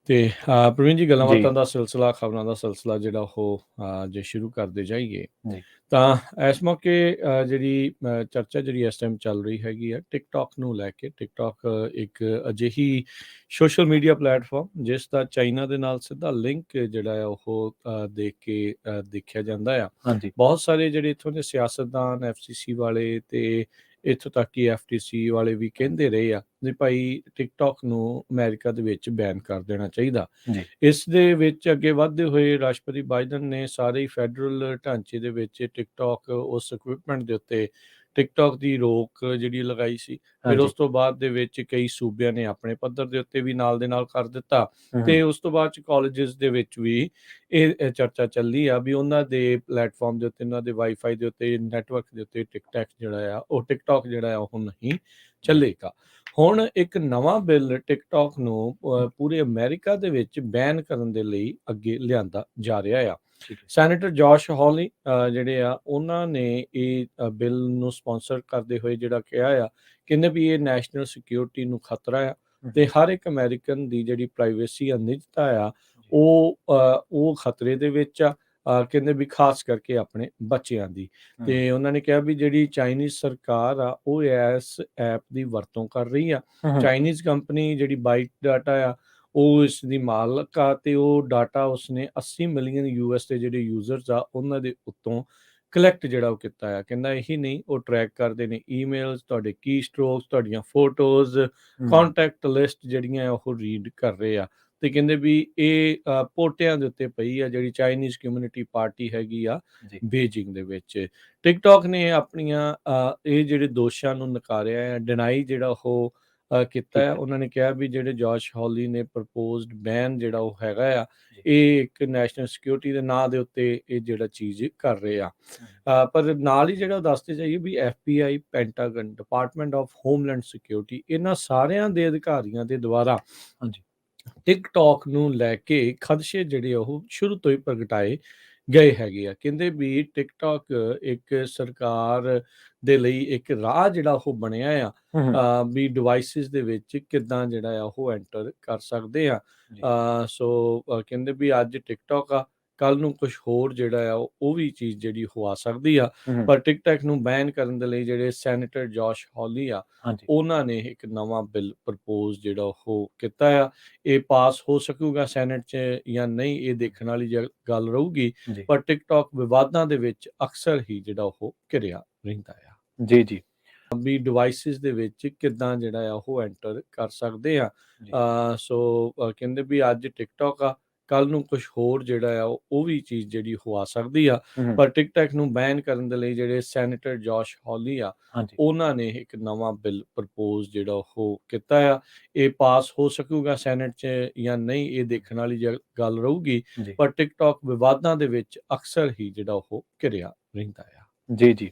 ਤੇ ਪ੍ਰਵੀਨ ਜੀ, ਗੱਲਾਂ ਜੀ, ਬਾਤਾਂ ਦਾ ਸਿਲਸਿਲਾ, ਖਬਰਾਂ ਦਾ ਸਿਲਸਿਲਾ ਜਿਹੜਾ ਉਹ ਜੇ ਸ਼ੁਰੂ ਕਰਦੇ ਜਾਈਏ ਜੀ, ਤਾਂ ਇਸ ਮੌਕੇ ਜਿਹੜੀ ਚਰਚਾ ਜਿਹੜੀ ਇਸ ਟਾਈਮ ਚੱਲ ਰਹੀ ਹੈਗੀ ਆ ਟਿਕਟੌਕ ਨੂੰ ਲੈ ਕੇ। ਟਿਕਟੌਕ ਇੱਕ ਅਜਿਹੀ ਸੋਸ਼ਲ ਮੀਡੀਆ ਪਲੇਟਫਾਰਮ ਜਿਸ ਦਾ ਚਾਈਨਾ ਦੇ ਨਾਲ ਸਿੱਧਾ ਲਿੰਕ ਜਿਹੜਾ ਆ ਉਹ ਦੇਖ ਕੇ ਦੇਖਿਆ ਜਾਂਦਾ ਆ। ਹਾਂਜੀ, ਬਹੁਤ ਸਾਰੇ ਜਿਹੜੇ ਇੱਥੋਂ ਦੇ ਸਿਆਸਤਦਾਨ, ਐਫਸੀਸੀ ਵਾਲੇ ਤੇ ਇੱਥੋਂ ਤੱਕ ਕਿ ਐਫਟੀਸੀ ਵਾਲੇ ਵੀ ਕਹਿੰਦੇ ਰਹੇ ਆ ਵੀ ਭਾਈ ਟਿਕਟੌਕ ਨੂੰ ਅਮਰੀਕਾ ਦੇ ਵਿੱਚ ਬੈਨ ਕਰ ਦੇਣਾ ਚਾਹੀਦਾ। ਜੀ, ਇਸ ਦੇ ਵਿੱਚ ਅੱਗੇ ਵਧਦੇ ਹੋਏ ਰਾਸ਼ਟਰਪਤੀ ਬਾਈਡਨ ਨੇ ਸਾਰੇ ਹੀ ਫੈਡਰਲ ਢਾਂਚੇ ਦੇ ਵਿੱਚ ਟਿਕਟੌਕ ਉਸ ਇਕਵਿਪਮੈਂਟ ਦੇ ਉੱਤੇ ਟਿਕਟੌਕ ਦੀ ਰੋਕ ਜਿਹੜੀ ਲਗਾਈ ਸੀ। ਫਿਰ ਹਾਂਜੀ, ਉਸ ਤੋਂ ਬਾਅਦ ਦੇ ਵਿੱਚ ਕਈ ਸੂਬਿਆਂ ਨੇ ਆਪਣੇ ਪੱਧਰ ਦੇ ਉੱਤੇ ਵੀ ਨਾਲ ਦੇ ਨਾਲ ਕਰ ਦਿੱਤਾ ਹੂੰ, ਤੇ ਉਸ ਤੋਂ ਬਾਅਦ ਚ ਕਾਲਜਸ ਦੇ ਵਿੱਚ ਵੀ ਇਹ ਚਰਚਾ ਚੱਲੀ ਆ ਵੀ ਉਹਨਾਂ ਦੇ ਪਲੇਟਫਾਰਮ ਦੇ ਉੱਤੇ, ਉਹਨਾਂ ਦੇ ਵਾਈਫਾਈ ਦੇ ਉੱਤੇ, ਨੈਟਵਰਕ ਦੇ ਉੱਤੇ ਟਿਕਟੌਕ ਜਿਹੜਾ ਆ ਉਹ ਨਹੀਂ ਚੱਲੇਗਾ। ਹੁਣ ਇੱਕ ਨਵਾਂ ਬਿੱਲ ਟਿਕਟੌਕ ਨੂੰ ਪੂਰੇ ਅਮਰੀਕਾ ਦੇ ਵਿੱਚ ਬੈਨ ਕਰਨ ਦੇ ਲਈ ਅੱਗੇ ਲਿਆਂਦਾ ਜਾ ਰਿਹਾ ਆ। ਠੀਕ ਹੈ, ਸੈਨੇਟਰ ਜੋਸ਼ ਹੌਲੀ ਜਿਹੜੇ ਆ ਉਹਨਾਂ ਨੇ ਇਹ ਬਿੱਲ ਨੂੰ ਸਪਾਂਸਰ ਕਰਦੇ ਹੋਏ ਜਿਹੜਾ ਕਿਹਾ ਆ, ਕਹਿੰਦੇ ਵੀ ਇਹ ਨੈਸ਼ਨਲ ਸਿਕਿਉਰਿਟੀ ਨੂੰ ਖਤਰਾ ਆ ਤੇ ਹਰ ਇੱਕ ਅਮਰੀਕਨ ਦੀ ਜਿਹੜੀ ਪ੍ਰਾਈਵੇਸੀ ਆ, ਨਿੱਜਤਾ ਆ, ਜੀ, ਉਹ ਖਤਰੇ ਦੇ ਵਿੱਚ ਆ। ਕਹਿੰਦੇ ਵੀ ਖਾਸ ਕਰਕੇ ਆਪਣੇ ਬੱਚਿਆਂ ਦੀ। ਹੂੰ, ਤੇ ਉਹਨਾਂ ਨੇ ਕਿਹਾ ਵੀ ਜਿਹੜੀ ਚਾਈਨੀਜ਼ ਸਰਕਾਰ ਆ ਉਹ ਇਸ ਐਪ ਦੀ ਵਰਤੋਂ ਕਰ ਰਹੀ ਆ। ਹੂੰ, ਚਾਈਨੀਜ਼ ਕੰਪਨੀ ਜਿਹੜੀ ਬਾਈਟ ਡਾਟਾ ਆ ਉਹ ਇਸ ਦੀ ਮਾਲਕ ਆ ਤੇ ਉਹ ਡਾਟਾ ਉਸਨੇ 80 ਮਿਲੀਅਨ ਯੂਐਸ ਦੇ ਜਿਹੜੇ ਯੂਜ਼ਰਸ ਆ ਉਹਨਾਂ ਦੇ ਉੱਤੋਂ ਕਲੈਕਟ ਜਿਹੜਾ ਉਹ ਕੀਤਾ ਆ। ਕਹਿੰਦਾ ਇਹੀ ਨਹੀਂ, ਉਹ ਟਰੈਕ ਕਰਦੇ ਨੇ ਈਮੇਲਸ, ਤੁਹਾਡੇ ਕੀ ਸਟ੍ਰੋਕਸ, ਤੁਹਾਡੀਆਂ ਫੋਟੋਜ਼, ਹੂੰ, ਕੰਟੈਕਟ ਲਿਸਟ ਜਿਹੜੀਆਂ ਉਹ ਰੀਡ ਕਰ ਰਹੇ ਆ। ਤੇ ਕਹਿੰਦੇ ਵੀ ਇਹ ਪੋਟਿਆਂ ਦੇ ਉੱਤੇ ਪਈ ਆ ਜਿਹੜੀ ਚਾਈਨੀਜ਼ ਕਮਿਊਨਿਟੀ ਪਾਰਟੀ ਹੈਗੀ ਆ ਜੀ, ਬੀਜਿੰਗ ਦੇ ਵਿੱਚ। ਟਿਕਟੌਕ ਨੇ ਆਪਣੀਆਂ ਇਹ ਜਿਹੜੇ ਦੋਸ਼ਾਂ ਨੂੰ ਨਕਾਰਿਆ ਹੈ, ਡਿਨਾਈ ਜਿਹੜਾ ਉਹ ਕੀਤਾ ਹੈ। ਕੀਤਾ, ਉਹਨਾਂ ਨੇ ਕਿਹਾ ਵੀ ਜਿਹੜੇ ਜੋਸ਼ ਹੌਲੀ ਨੇ ਪ੍ਰਪੋਜ਼ਡ ਬੈਨ ਜਿਹੜਾ ਉਹ ਹੈਗਾ ਆ, ਜੀ, ਇਹ ਇੱਕ ਨੈਸ਼ਨਲ ਸਿਕਿਉਰਿਟੀ ਦੇ ਨਾਂ ਦੇ ਉੱਤੇ ਇਹ ਜਿਹੜਾ ਚੀਜ਼ ਕਰ ਰਹੇ ਆ। ਹੂੰ, ਪਰ ਨਾਲ ਹੀ ਜਿਹੜਾ ਦੱਸਦੇ ਜਾਈਏ ਵੀ FBI, Pentagon, department of homeland security, ਇਹਨਾਂ ਸਾਰਿਆਂ ਦੇ ਅਧਿਕਾਰੀਆਂ ਦੇ ਦੁਆਰਾ ਹਾਂਜੀ, ਟਿਕਟੌਕ ਨੂੰ ਲੈ ਕੇ ਖਦਸ਼ੇ ਜਿਹੜੇ ਉਹ ਸ਼ੁਰੂ ਤੋਂ ਹੀ ਪ੍ਰਗਟਾਏ ਗਏ ਹੈਗੇ ਆ। ਕਹਿੰਦੇ ਵੀ ਟਿਕਟੌਕ ਇੱਕ ਸਰਕਾਰ ਦੇ ਲਈ ਇੱਕ ਰਾਹ ਜਿਹੜਾ ਉਹ ਬਣਿਆ ਆ, ਹੂੰ, ਵੀ ਡਿਵਾਈਸਿਸ ਦੇ ਵਿੱਚ ਕਿੱਦਾਂ ਜਿਹੜਾ ਆ ਉਹ ਐਂਟਰ ਕਰ ਸਕਦੇ ਆ। ਜੀ, ਕਹਿੰਦੇ ਵੀ ਅੱਜ ਟਿਕਟੌਕ ਆ, ਕੱਲ ਨੂੰ ਕੁਝ ਹੋਰ ਜਿਹੜਾ ਆ ਉਹ ਵੀ ਚੀਜ਼ ਜਿਹੜੀ ਉਹ ਆ ਸਕਦੀ ਆ। ਹੂੰ, ਪਰ ਟਿਕਟੌਕ ਨੂੰ ਬੈਨ ਕਰਨ ਦੇ ਲਈ ਜਿਹੜੇ ਸੈਨੇਟਰ ਜੋਸ਼ ਹੌਲੀ ਆ ਹਾਂਜੀ, ਉਹਨਾਂ ਨੇ ਇੱਕ ਨਵਾਂ ਬਿੱਲ ਪ੍ਰਪੋਜ਼ ਜਿਹੜਾ ਉਹ ਕੀਤਾ ਆ। ਇਹ ਪਾਸ ਹੋ ਸਕੂਗਾ ਸੈਨੇਟ 'ਚ ਜਾਂ ਨਹੀਂ, ਇਹ ਦੇਖਣ ਵਾਲੀ ਗੱਲ ਰਹੂਗੀ। ਜੀ, ਪਰ ਟਿਕਟੌਕ ਵਿਵਾਦਾਂ ਦੇ ਵਿੱਚ ਅਕਸਰ ਹੀ ਜਿਹੜਾ ਉਹ ਘਿਰਿਆ ਰਹਿੰਦਾ ਆ ਜੀ, ਜੀ, ਵੀ ਡਿਵਾਈਸਿਸ ਦੇ ਵਿੱਚ ਕਿੱਦਾਂ ਜਿਹੜਾ ਆ ਉਹ ਐਂਟਰ ਕਰ ਸਕਦੇ ਆ। ਜੀ, ਕਹਿੰਦੇ ਵੀ ਅੱਜ ਟਿਕਟੌਕ ਆ, ਕੱਲ ਨੂੰ ਕੁਝ ਹੋਰ ਜਿਹੜਾ ਆ ਉਹ ਵੀ ਚੀਜ਼ ਜਿਹੜੀ ਉਹ ਆ ਸਕਦੀ ਆ। ਹੂੰ, ਪਰ ਟਿਕਟੌਕ ਨੂੰ ਬੈਨ ਕਰਨ ਦੇ ਲਈ ਜਿਹੜੇ ਸੈਨੇਟਰ ਜੋਸ਼ ਹੌਲੀ ਆ ਹਾਂਜੀ, ਉਹਨਾਂ ਨੇ ਇੱਕ ਨਵਾਂ ਬਿੱਲ ਪ੍ਰਪੋਜ਼ ਜਿਹੜਾ ਉਹ ਕੀਤਾ ਆ। ਇਹ ਪਾਸ ਹੋ ਸਕੂਗਾ ਸੈਨੇਟ 'ਚ ਜਾਂ ਨਹੀਂ, ਇਹ ਦੇਖਣ ਵਾਲੀ ਗੱਲ ਰਹੂਗੀ। ਜੀ, ਪਰ ਟਿਕਟੌਕ ਵਿਵਾਦਾਂ ਦੇ ਵਿੱਚ ਅਕਸਰ ਹੀ ਜਿਹੜਾ ਉਹ ਘਿਰਿਆ ਰਹਿੰਦਾ ਆ। ਜੀ, ਜੀ।